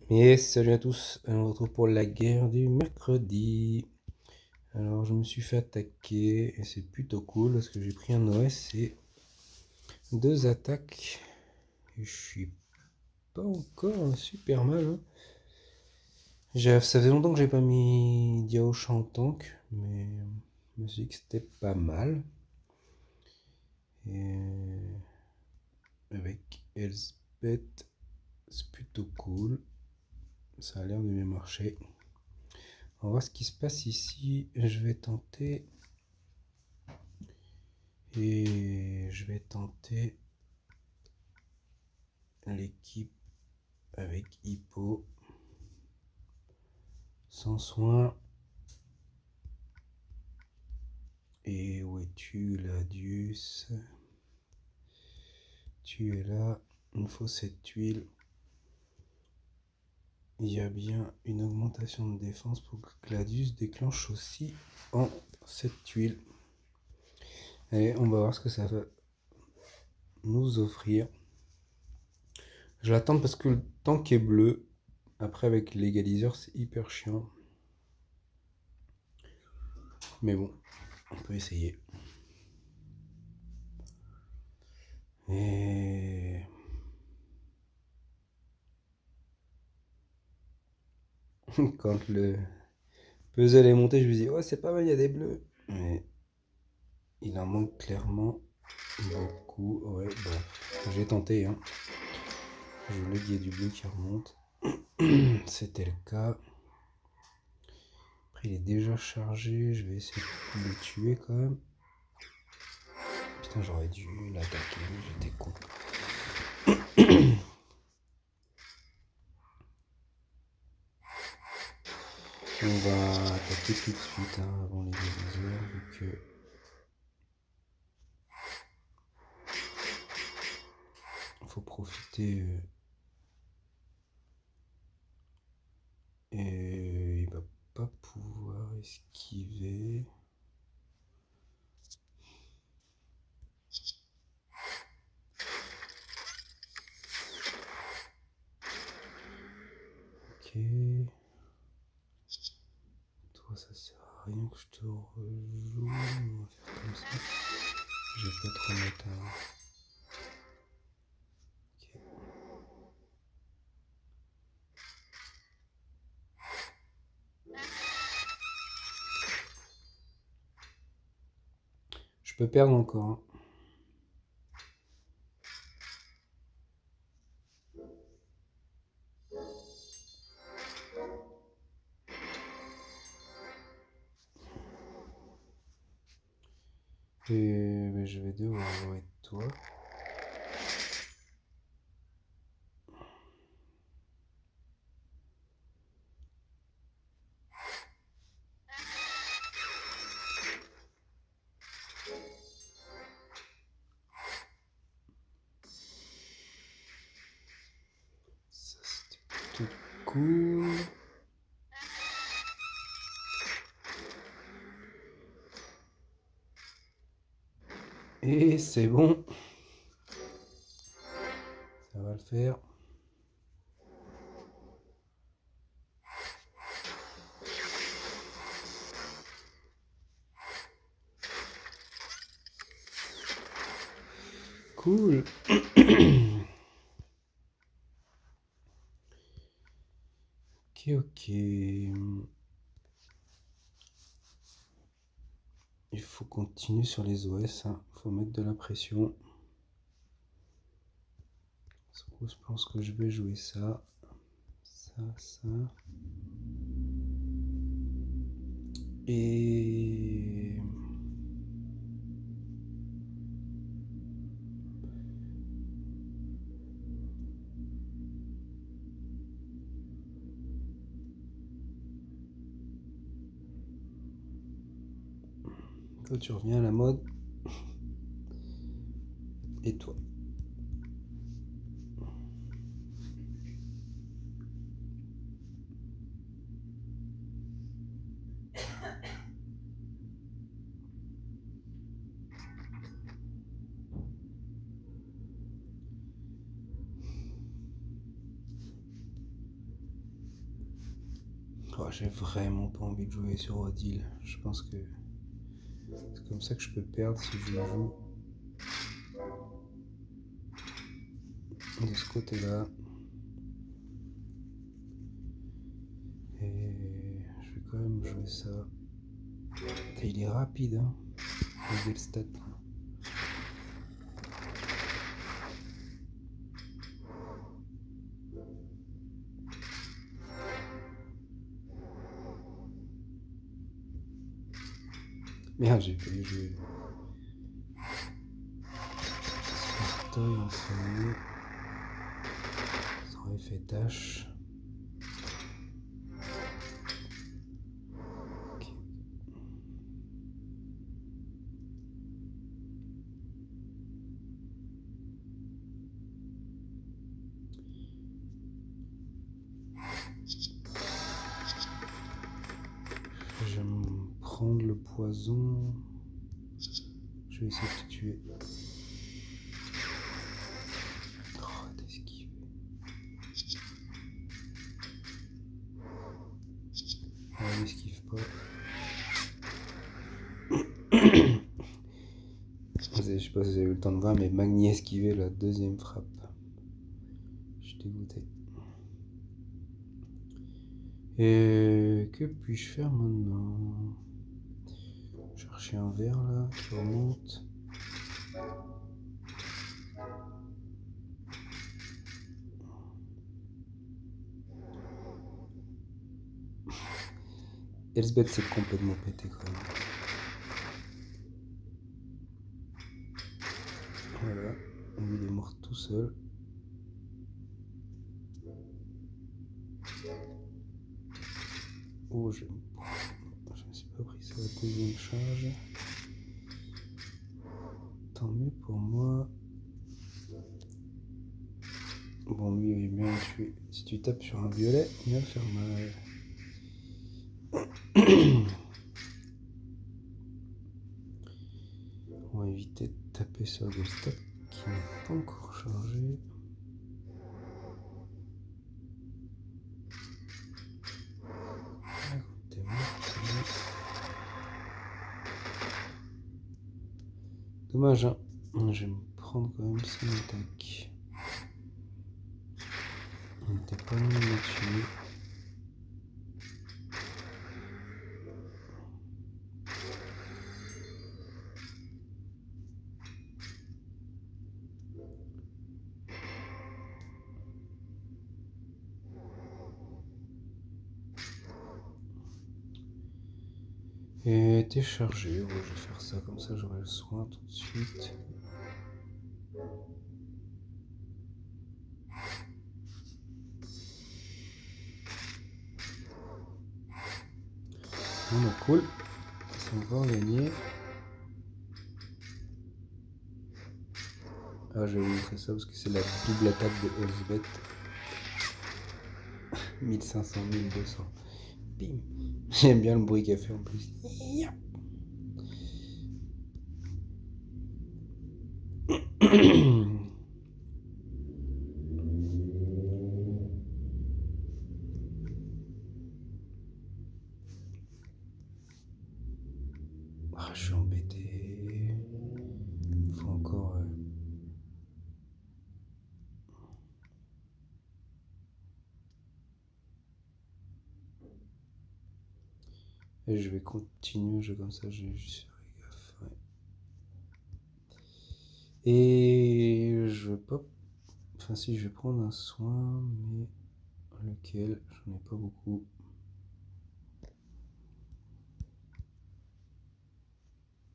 Et salut à tous, on se retrouve pour la guerre du mercredi. Alors je me suis fait attaquer et c'est plutôt cool parce que j'ai pris un OS et deux attaques. Et je suis pas encore super mal, hein. Ça faisait longtemps que j'ai pas mis Diaocha en tank, mais je me suis dit que c'était pas mal. Et avec Elspeth, c'est plutôt cool. Ça a l'air de bien marcher. On va voir ce qui se passe ici. Je vais tenter l'équipe avec Hippo sans soin. Et où es-tu, Ladius? Tu es là. Il me faut cette tuile. Il y a bien une augmentation de défense pour que Gladius déclenche aussi en cette tuile. Et on va voir ce que ça va nous offrir. Je l'attends parce que le tank est bleu. Après avec l'égaliseur c'est hyper chiant. Mais bon, on peut essayer. Et quand le puzzle est monté, je me dis, ouais, c'est pas mal, il y a des bleus. Mais il en manque clairement beaucoup. Ouais, bon, j'ai tenté, hein. Je voulais qu'il y ait du bleu qui remonte. C'était le cas. Après, il est déjà chargé. Je vais essayer de le tuer quand même. Putain, j'aurais dû l'attaquer. J'étais con. On va attaquer tout de suite, hein, avant les diviseurs, vu que faut profiter. Et il va pas pouvoir esquiver. Ok. Toi, ça sert à rien que je te rejoue. On va faire comme ça. Je vais pas trop mettre un. Ok. Je peux perdre encore, hein. Et ben, je vais devoir jouer toi. Ça c'était plutôt cool. Et c'est bon. Ça va le faire. Cool. Ok, ok. Il faut continuer sur les OS, hein. Faut mettre de la pression. Je pense que je vais jouer ça. Ça. Et toi tu reviens à la mode. Et toi. Oh, j'ai vraiment pas envie de jouer sur Odile. Je pense que c'est comme ça que je peux perdre si je joue de ce côté-là. Et je vais quand même jouer ça. Et il est rapide, hein. Regardez le stat. Merde, j'ai failli jouer Spartoy en premier. Ça aurait fait tâche. Okay. Je vais me prendre le poison. Je vais essayer de te tuer. Oh, t'as esquivé. Ouais, n'esquive pas. Je sais pas si vous avez eu le temps de voir, mais Magni esquivé la deuxième frappe. Je suis dégoûté. Et que puis-je faire maintenant? Chercher un verre là qui remonte. Elsbeth s'est complètement pété quand même. Voilà, lui il est mort tout seul. Oh, je me suis pas pris ça la deuxième charge. Tant mieux pour moi. Bon, lui il est bien tué. Si tu tapes sur un violet, il va faire mal. On va éviter de taper sur des stocks qui n'ont pas encore chargé. T'es mort. Dommage, hein. Je vais me prendre quand même son attaque. On n'était pas loin de me tuer. Et t'es chargé, ouais, je vais faire ça comme ça, j'aurai le soin tout de suite. Bon bah cool, c'est encore gagné. Ah, je vais vous montrer ça parce que c'est la double attaque de Elsbeth. 1500, 1200. Bim. J'aime bien le bruit qu'elle fait en plus. Ah, je suis embêté. Faut encore... Et je vais continuer, je comme ça, je vais juste faire gaffe. Ouais. Et je veux pas... Enfin si, je vais prendre un soin, mais lequel? J'en ai pas beaucoup.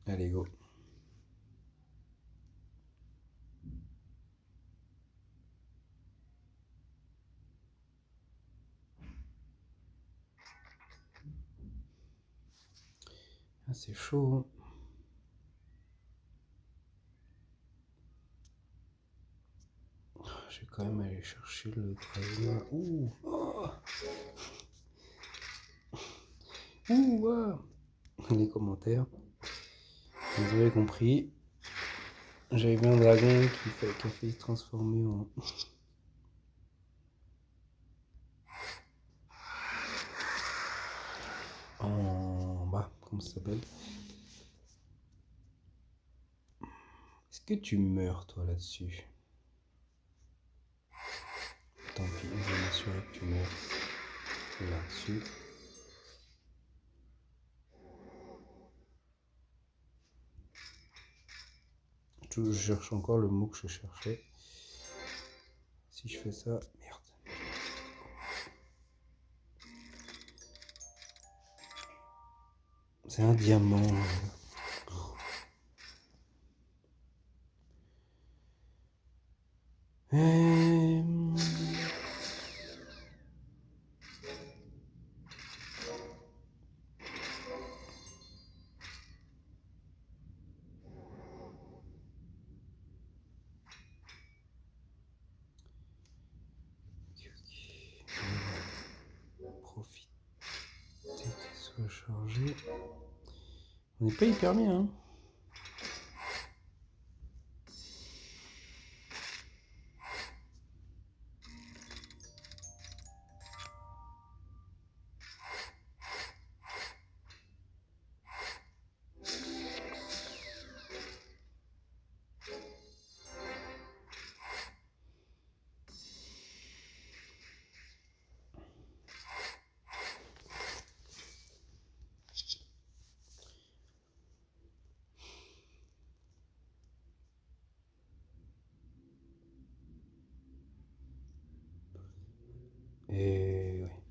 Allez, go. Ah, c'est chaud. Je vais quand même aller chercher le troisième. Ouh, oh. Ouh, ah. Les commentaires. Vous avez compris. J'avais vu un dragon qui a failli se transformer en... comment ça s'appelle. Est-ce que tu meurs toi là-dessus? Tant pis, je vais m'assurer que tu meurs là-dessus. Je cherche encore le mot que je cherchais. Si je fais ça, merde. C'est un diamant. Profiter qu'il soit chargé. On n'est pas hyper bien, hein. Et ouais.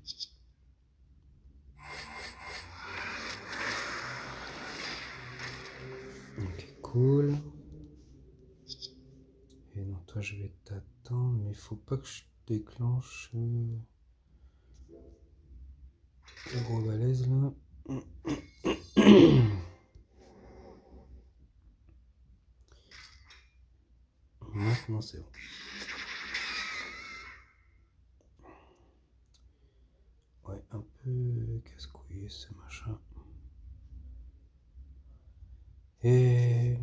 Ok, cool. Et non, toi je vais t'attendre, mais il faut pas que je déclenche le gros balèze là. Maintenant c'est bon. Ouais, un peu casse-couille ce machin. Et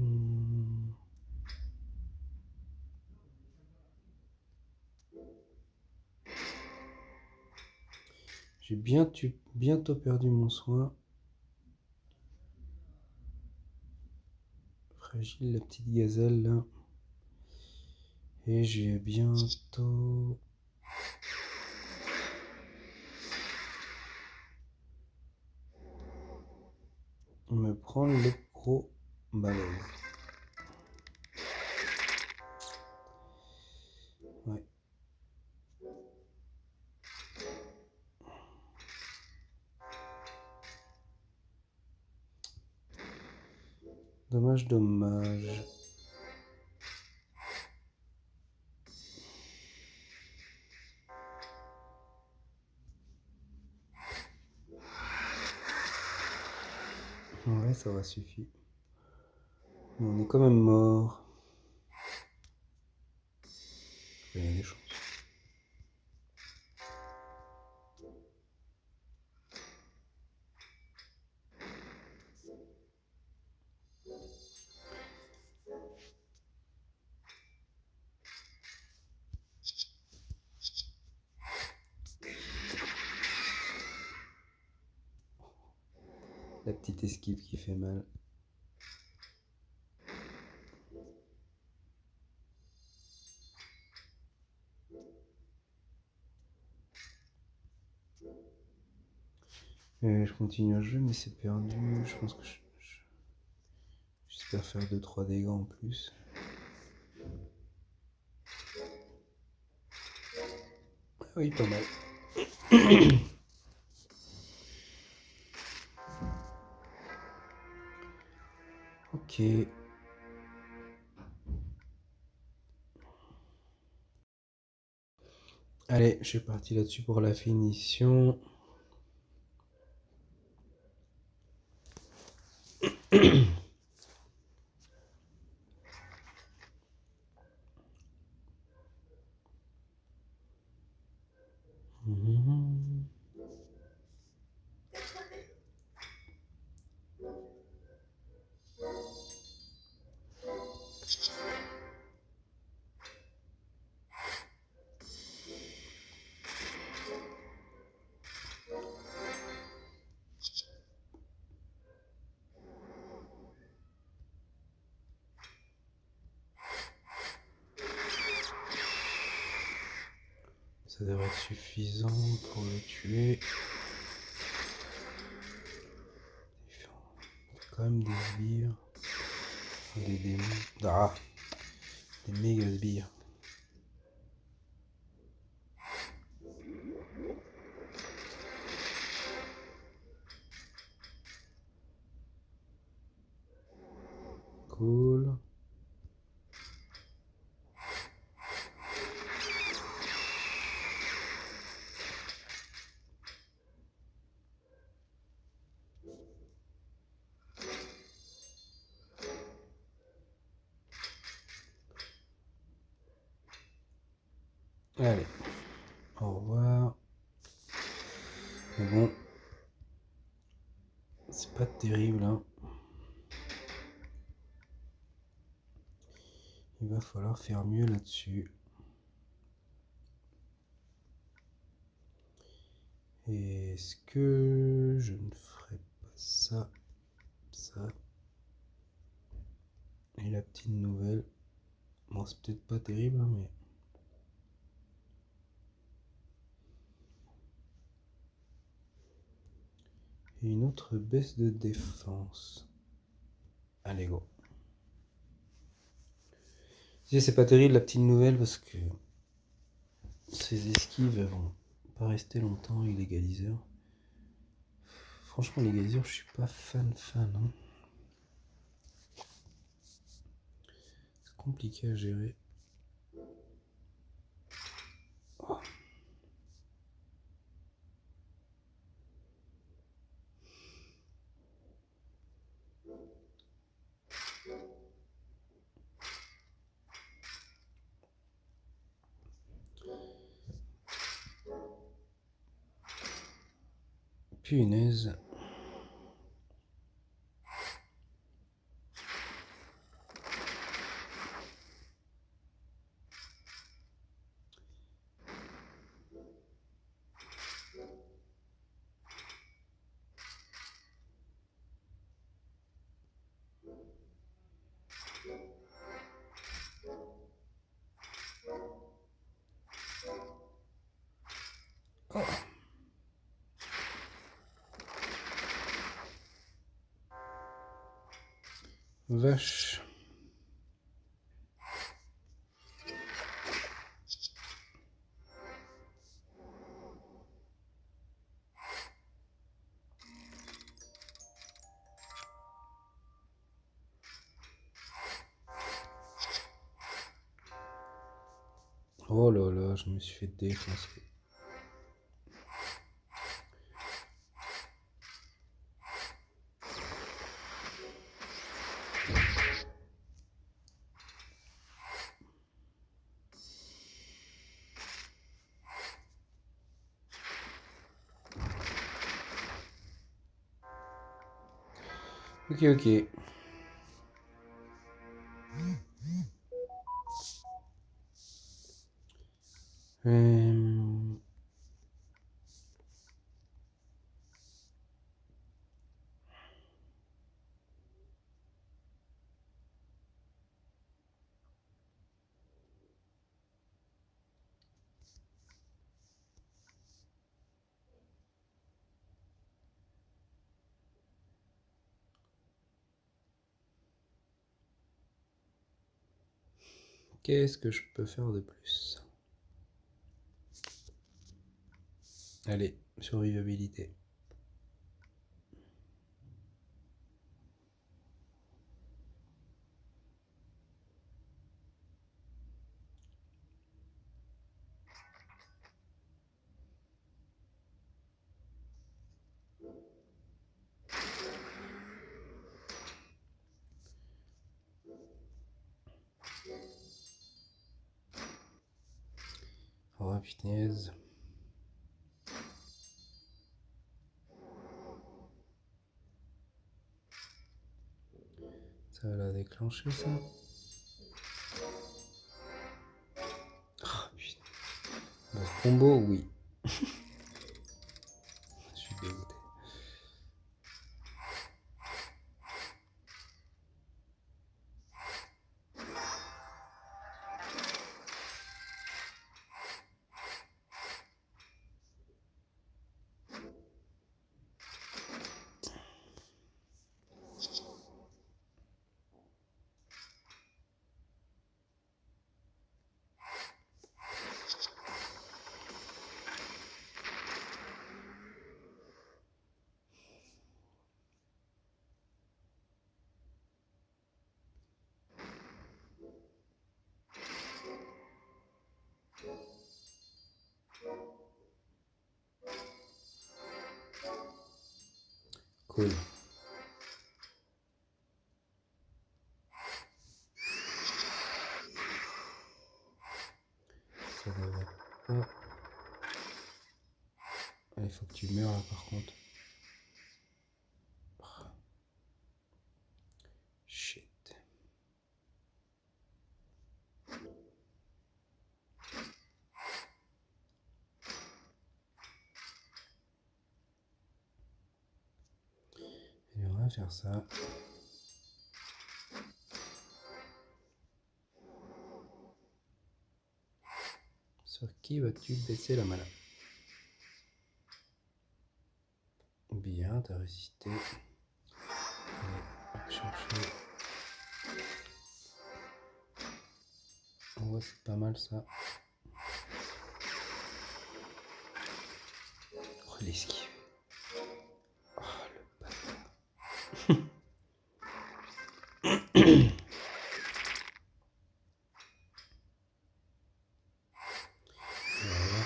j'ai bientôt perdu mon soin. Fragile la petite gazelle là. Et je vais bientôt me prendre le gros balèze. Ouais. Dommage, dommage. Ouais, ça aura suffi. Mais on est quand même mort. Il y a des chances. La petite esquive qui fait mal. Je continue à jouer, mais c'est perdu. Je pense que j'espère faire 2-3 dégâts en plus. Ah oui, pas mal. Ok. Allez, je suis parti là-dessus pour la finition. Ça devrait être suffisant pour le tuer. Il fait quand même des sbires. Des méga sbires. Cool. Allez, au revoir. Mais bon, c'est pas terrible, hein. Il va falloir faire mieux là-dessus. Est-ce que je ne ferai pas ça, ça et la petite nouvelle? Bon, c'est peut-être pas terrible, hein, mais... Et une autre baisse de défense. Allez, go. C'est pas terrible la petite nouvelle parce que ces esquives vont pas rester longtemps, les légaliseurs. Franchement, les légaliseurs, je suis pas fan. Hein. C'est compliqué à gérer. Oh. Punaise. Oh. Vache. Oh là là, je me suis fait défoncer. Ok. Qu'est-ce que je peux faire de plus? Allez, survivabilité. Oh punaise. Ça va la déclencher ça. Oh putain. Bon, combo, oui. Je suis dégoûté. cool. Ça devrait pas... Il faut que tu meurs là par contre. Shit. Et on va faire ça. Sur qui vas-tu baisser la mana? Bien, t'as résisté. Allez, on va chercher. On voit c'est pas mal ça. Oh l'esquive. Oh le bâtard. Voilà.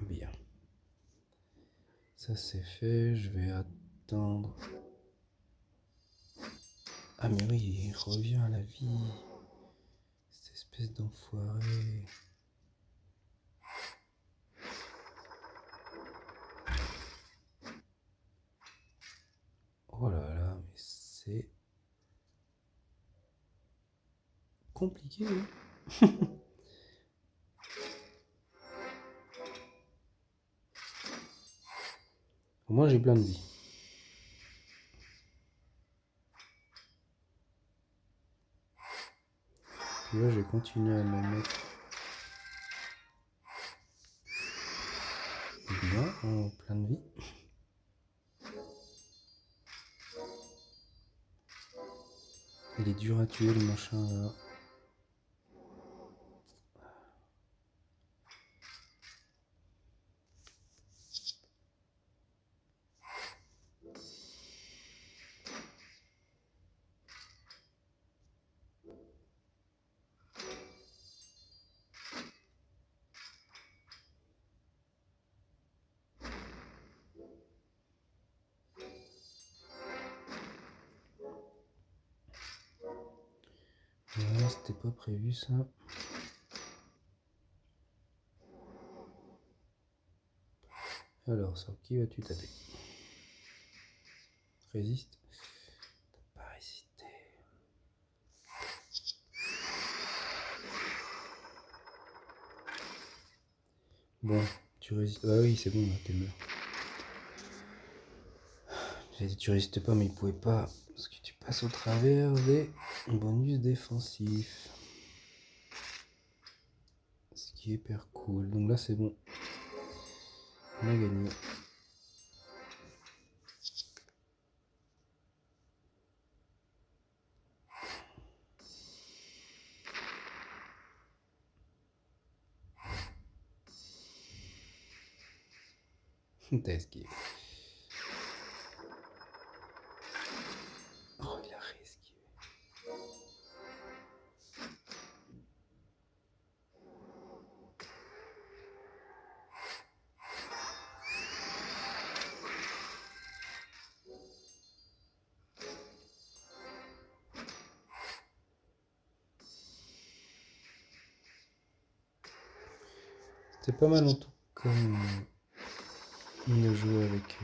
Bien. Ça c'est fait, je vais attendre. Ah mais oui, il revient à la vie. Cette espèce d'enfoiré. Oh là là, mais c'est compliqué. Hein. Au moins j'ai plein de vie. Puis là je vais continuer à me mettre bien en plein de vie. Il est dur à tuer le machin là. Voilà, c'était pas prévu ça. Alors, sur qui vas-tu taper? Résiste. T'as pas résisté. Bon, tu résistes. Ah oui, c'est bon, là, t'es mort. J'ai dit tu résistes pas, mais il pouvait pas. Parce que tu passes au travers des bonus défensifs. Ce qui est hyper cool. Donc là, c'est bon. On a gagné. T'as esquivé. Oh, il a réesquivé. C'était pas mal en tout cas de jouer avec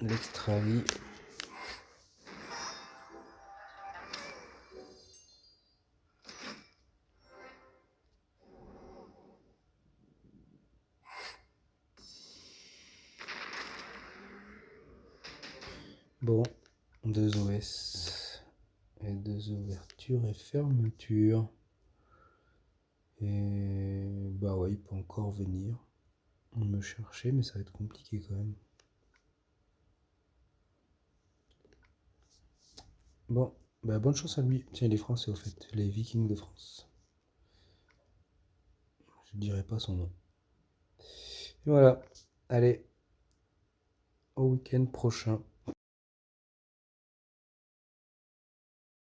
l'extra vie. Bon, 2 OS et 2 ouvertures et fermetures. Et bah ouais, il peut encore venir me chercher, mais ça va être compliqué quand même. Bon, bah bonne chance à lui. Tiens, il est français au fait, les Vikings de France. Je dirai pas son nom. Et voilà, allez, au week-end prochain.